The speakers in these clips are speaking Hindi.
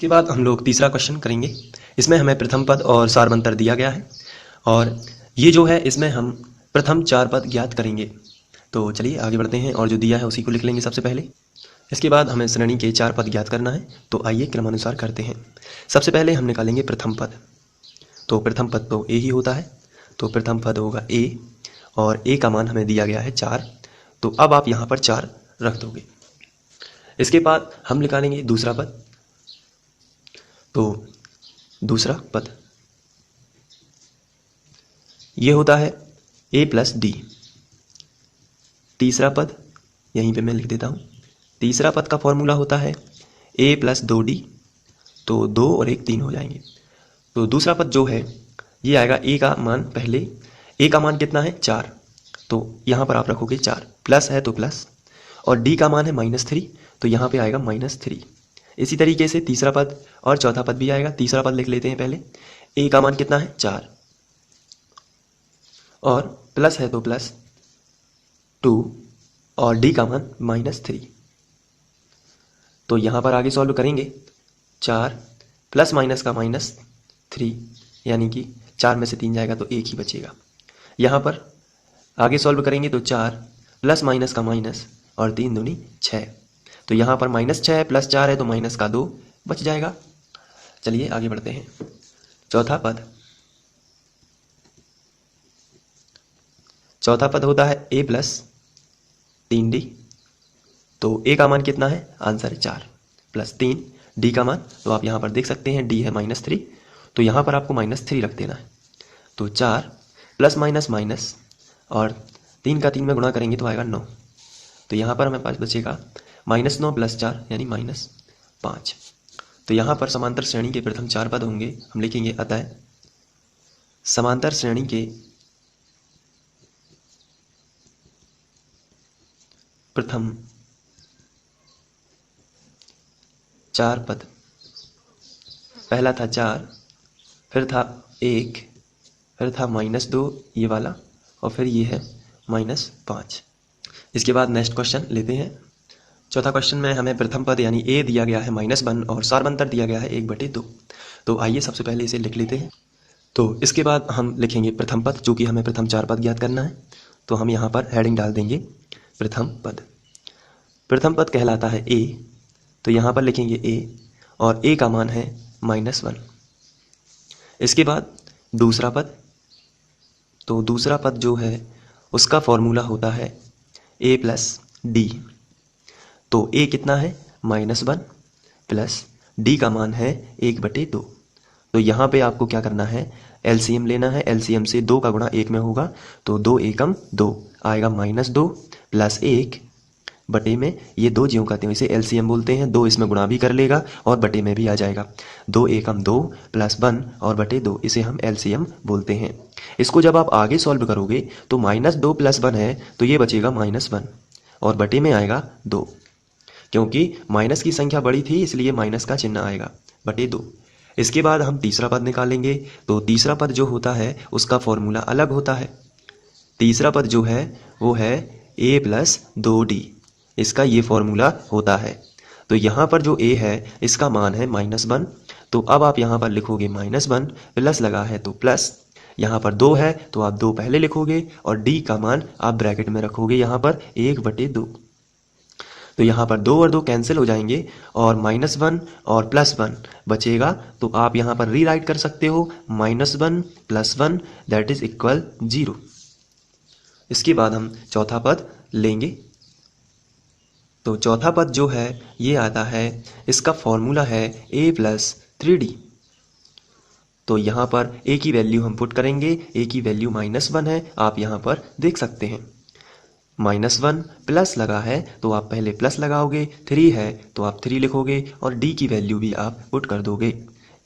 इसके बाद हम लोग तीसरा क्वेश्चन करेंगे। इसमें हमें प्रथम पद और सारवंतर दिया गया है और ये जो है इसमें हम प्रथम चार पद ज्ञात करेंगे। तो चलिए आगे बढ़ते हैं और जो दिया है उसी को लिख लेंगे सबसे पहले। इसके बाद हमें श्रेणी के चार पद ज्ञात करना है, तो आइए क्रमानुसार करते हैं। सबसे पहले हम निकालेंगे प्रथम पद। तो प्रथम पद तो ए ही होता है, तो प्रथम पद होगा ए और ए का मान हमें दिया गया है 4। तो अब आप यहाँ पर 4 रख दोगे। इसके बाद हम निकालेंगे दूसरा पद। तो दूसरा पद ये होता है a प्लस डी। तीसरा पद यहीं पे मैं लिख देता हूँ। तीसरा पद का फॉर्मूला होता है a प्लस 2d। तो 2 और 1 3 हो जाएंगे। तो दूसरा पद जो है ये आएगा a का मान, पहले a का मान कितना है 4, तो यहाँ पर आप रखोगे 4, प्लस है तो प्लस, और d का मान है -3, तो यहाँ पे आएगा -3। इसी तरीके से तीसरा पद और चौथा पद भी आएगा। तीसरा पद लिख लेते हैं पहले। a का मान कितना है 4 और प्लस है तो प्लस 2 और d का मान -3। तो यहाँ पर आगे सॉल्व करेंगे। 4 प्लस माइनस का -3, यानी कि 4 में से 3 जाएगा तो 1 ही बचेगा। यहाँ पर आगे सॉल्व करेंगे तो 4 प्लस माइनस का माइनस और 3 दूनी 6। तो यहाँ पर -6 है, प्लस 4 है तो माइनस का 2 बच जाएगा। चलिए आगे बढ़ते हैं। चौथा पद। चौथा पद होता है a प्लस 3d। तो a का मान कितना है, आंसर है 4 प्लस 3, d का मान तो आप यहाँ पर देख सकते हैं d है -3, तो यहाँ पर आपको -3 रख देना है। तो 4 प्लस माइनस माइनस और 3 का 3 में गुणा करेंगे तो आएगा 9। तो यहाँ पर हमें पास बचेगा -9 प्लस 4 यानी -5। तो यहाँ पर समांतर श्रेणी के प्रथम 4 पद होंगे। हम लिखेंगे अतः समांतर श्रेणी के प्रथम 4 पद। पहला था 4, फिर था 1, फिर था -2 ये वाला, और फिर ये है -5। इसके बाद नेक्स्ट क्वेश्चन लेते हैं। चौथा क्वेश्चन में हमें प्रथम पद यानी a दिया गया है -1 और सारवंतर दिया गया है 1/2। तो आइए सबसे पहले इसे लिख लेते हैं। तो इसके बाद हम लिखेंगे प्रथम पद, जो कि हमें प्रथम 4 पद ज्ञात करना है। तो हम यहाँ पर हेडिंग डाल देंगे प्रथम पद। प्रथम पद कहलाता है a, तो यहाँ पर लिखेंगे a और a का मान है -1। इसके बाद दूसरा पद। तो दूसरा पद जो है उसका फॉर्मूला होता है a प्लस डी। तो a कितना है -1 प्लस d का मान है 1/2। तो यहाँ पे आपको क्या करना है, एलसीएम लेना है। एलसीएम से 2 का गुणा 1 में होगा, तो 2 एकम 2 आएगा -2 प्लस 1 बटे में, ये 2 ज्यों कहते हैं इसे एलसीएम बोलते हैं। 2 इसमें गुणा भी कर लेगा और बटे में भी आ जाएगा। 2 एकम 2 प्लस 1 और बटे 2, इसे हम एलसीएम बोलते हैं। इसको जब आप आगे सॉल्व करोगे तो -2 प्लस 1 है तो ये बचेगा -1 और बटे में आएगा 2, क्योंकि माइनस की संख्या बड़ी थी इसलिए माइनस का चिन्ह आएगा बटे 2। इसके बाद हम तीसरा पद निकालेंगे। तो तीसरा पद जो होता है उसका फॉर्मूला अलग होता है। तीसरा पद जो है वो है a प्लस 2d, इसका ये फॉर्मूला होता है। तो यहाँ पर जो a है इसका मान है -1। तो अब आप यहाँ पर लिखोगे -1, प्लस लगा है तो प्लस, यहाँ पर 2 है तो आप 2 पहले लिखोगे और d का मान आप ब्रैकेट में रखोगे यहाँ पर 1/2। तो यहाँ पर 2 और 2 कैंसिल हो जाएंगे और -1 और +1 बचेगा। तो आप यहाँ पर रीराइट कर सकते हो -1 + 1 दैट इज इक्वल 0। इसके बाद हम चौथा पद लेंगे। तो चौथा पद जो है ये आता है, इसका फॉर्मूला है a प्लस 3d। तो यहाँ पर a की वैल्यू हम पुट करेंगे। a की वैल्यू -1 है, आप यहाँ पर देख सकते हैं। -1 प्लस लगा है तो आप पहले प्लस लगाओगे, 3 है तो आप 3 लिखोगे और d की वैल्यू भी आप पुट कर दोगे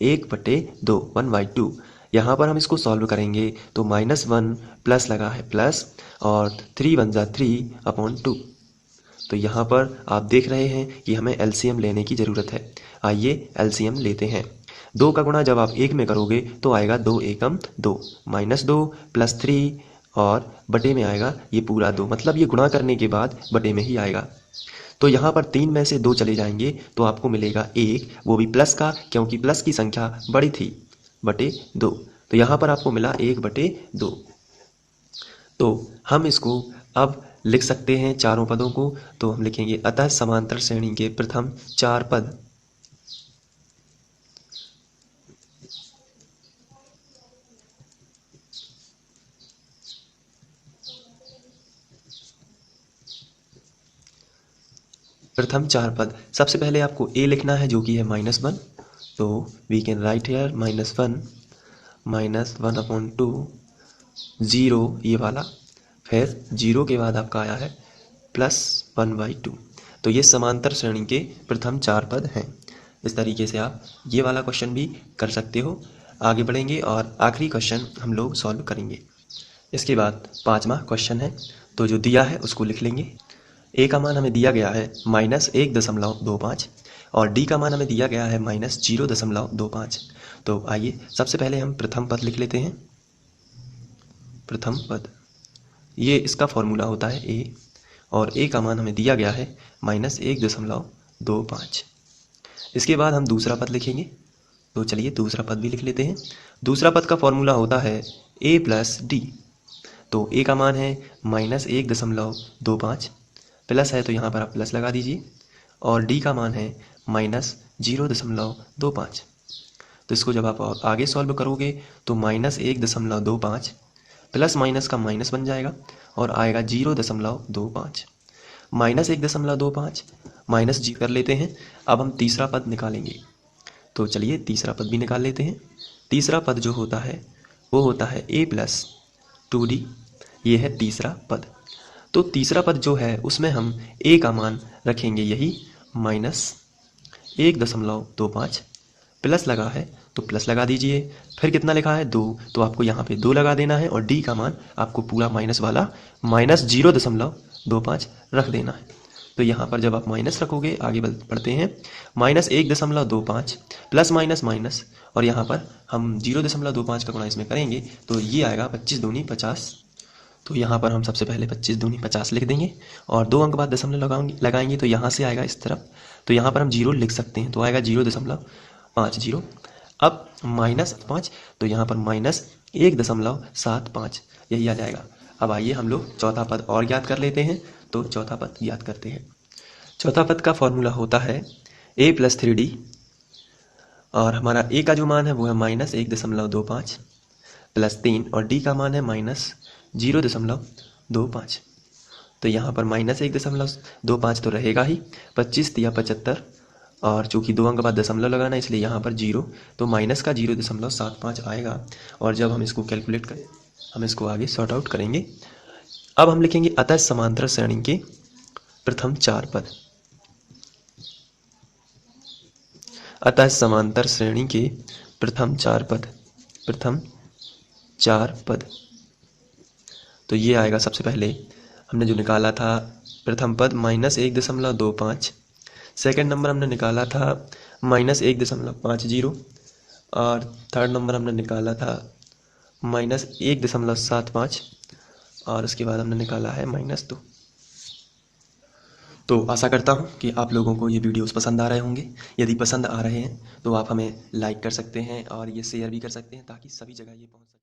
1/2 1/2। यहाँ पर हम इसको सॉल्व करेंगे तो -1 प्लस लगा है प्लस और 3 × 3/2। तो यहाँ पर आप देख रहे हैं कि हमें एलसीएम लेने की ज़रूरत है। आइए एलसीएम लेते हैं। 2 का गुणा जब आप 1 में करोगे तो आएगा 2 एकम 2, -2 प्लस 3 और बटे में आएगा ये पूरा 2, मतलब ये गुणा करने के बाद बटे में ही आएगा। तो यहाँ पर 3 में से 2 चले जाएंगे तो आपको मिलेगा 1, वो भी प्लस का, क्योंकि प्लस की संख्या बड़ी थी, बटे 2। तो यहाँ पर आपको मिला 1/2। तो हम इसको अब लिख सकते हैं चारों पदों को। तो हम लिखेंगे अतः समांतर श्रेणी के प्रथम 4 पद सबसे पहले आपको a लिखना है जो कि है -1। तो वी कैन राइट हियर -1/2 0 ये वाला, फिर 0 के बाद आपका आया है +1/2। तो ये समांतर श्रेणी के प्रथम 4 पद हैं। इस तरीके से आप ये वाला क्वेश्चन भी कर सकते हो। आगे बढ़ेंगे और आखिरी क्वेश्चन हम लोग सॉल्व करेंगे। इसके बाद 5वां क्वेश्चन है, तो जो दिया है उसको लिख लेंगे। a का मान हमें दिया गया है -1.25 और d का मान हमें दिया गया है -0.25। तो आइए सबसे पहले हम प्रथम पद लिख लेते हैं। प्रथम पद, ये इसका फॉर्मूला होता है a, और a का मान हमें दिया गया है -1.25। इसके बाद हम दूसरा पद लिखेंगे। तो चलिए दूसरा पद भी लिख लेते हैं। दूसरा पद का फॉर्मूला होता है a + d। तो a का मान है -1.25, प्लस है तो यहाँ पर आप प्लस लगा दीजिए, और d का मान है -0.25। तो इसको जब आप आगे सॉल्व करोगे तो -1.25 प्लस माइनस का माइनस बन जाएगा और आएगा 0.25। -1.25 माइनस जी कर लेते हैं। अब हम तीसरा पद निकालेंगे। तो चलिए तीसरा पद भी निकाल लेते हैं। तीसरा पद जो होता है वो होता है a + 2d। ये है तीसरा पद। तो तीसरा पद जो है उसमें हम a का मान रखेंगे यही -1.25, प्लस लगा है तो प्लस लगा दीजिए, फिर कितना लिखा है 2, तो आपको यहाँ पे 2 लगा देना है, और d का मान आपको पूरा माइनस वाला -0.25 रख देना है। तो यहाँ पर जब आप माइनस रखोगे, आगे बढ़ते हैं, -1.25 प्लस माइनस माइनस, और यहाँ पर हम 0.25 का गुणा इसमें करेंगे तो ये आएगा 25 दूनी 50। तो यहाँ पर हम सबसे पहले 25 दूनी 50 लिख देंगे, और 2 अंक बाद दशमलव लगाएंगे तो यहाँ से आएगा इस तरफ। तो यहाँ पर हम 0 लिख सकते हैं, तो आएगा 0.50। अब -5, तो यहाँ पर -1.75 यही आ जाएगा। अब आइए हम लोग चौथा पद और ज्ञात कर लेते हैं। तो चौथा पद ज्ञात करते हैं। चौथा पद का फॉर्मूला होता है a + 3d, और हमारा a का जो मान है वो है -1.25 + 3, और d का मान है -0.25। तो यहाँ पर -1.25 तो रहेगा ही, 25 या 75, और चूँकि 2 अंक बाद दशमलव लगाना इसलिए यहाँ पर 0, तो माइनस का 0.75 आएगा। और जब हम इसको कैलकुलेट करें, हम इसको आगे सॉर्ट आउट करेंगे। अब हम लिखेंगे अतः समांतर श्रेणी के प्रथम 4 पद। अतः समांतर श्रेणी के प्रथम 4 पद, प्रथम 4 पद। तो ये आएगा, सबसे पहले हमने जो निकाला था प्रथम पद -1.25, सेकंड नंबर हमने निकाला था -1.50, और थर्ड नंबर हमने निकाला था -1.75, और उसके बाद हमने निकाला है -2। तो आशा करता हूँ कि आप लोगों को ये वीडियोस पसंद आ रहे होंगे। यदि पसंद आ रहे हैं तो आप हमें लाइक कर सकते हैं और ये शेयर भी कर सकते हैं, ताकि सभी जगह ये पहुँच सके।